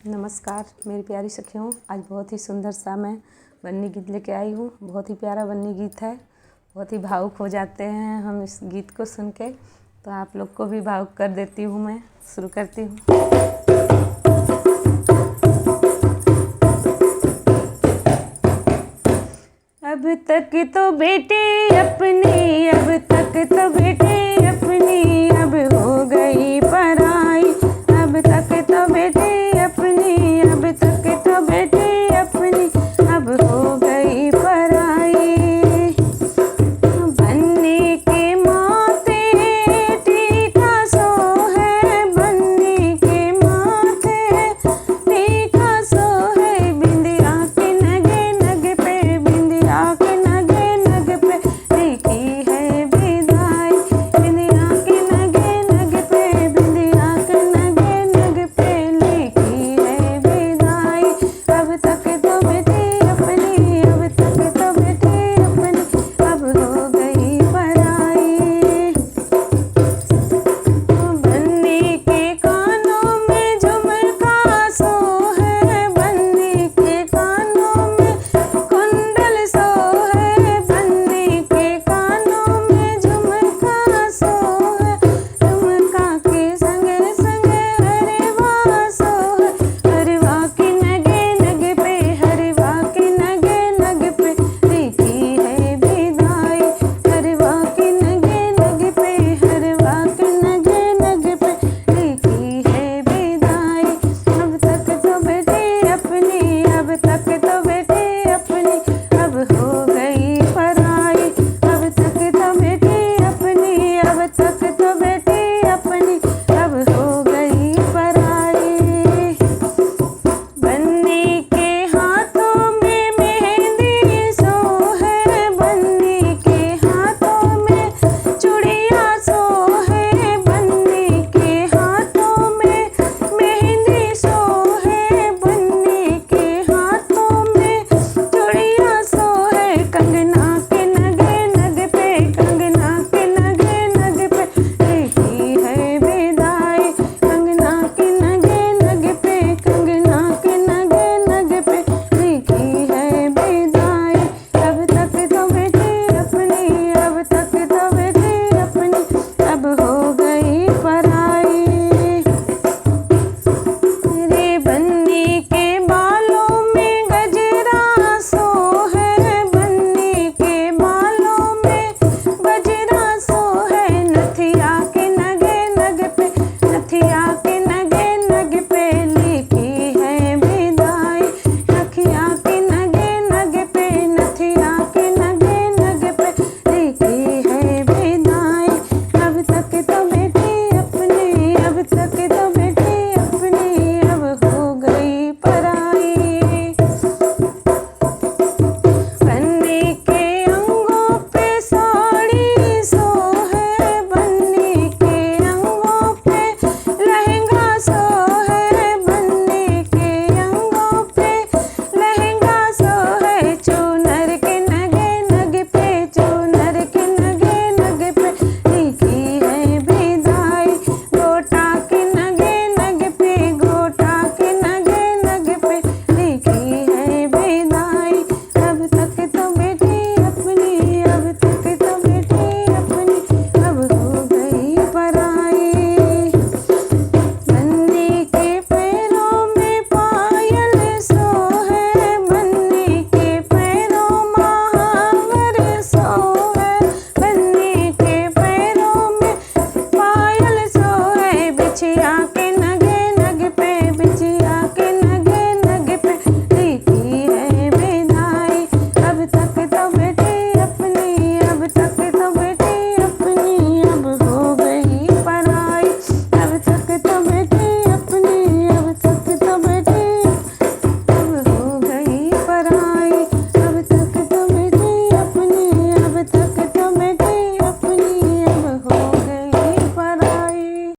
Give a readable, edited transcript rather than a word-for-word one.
नमस्कार मेरी प्यारी सखियों, आज बहुत ही सुंदर सा मैं बन्नी गीत लेके आई हूँ। बहुत ही प्यारा बन्नी गीत है, बहुत ही भावुक हो जाते हैं हम इस गीत को सुन के। तो आप लोग को भी भावुक कर देती हूँ। मैं शुरू करती हूँ। अब तक तो बेटे अपने, अब तक तो बेटे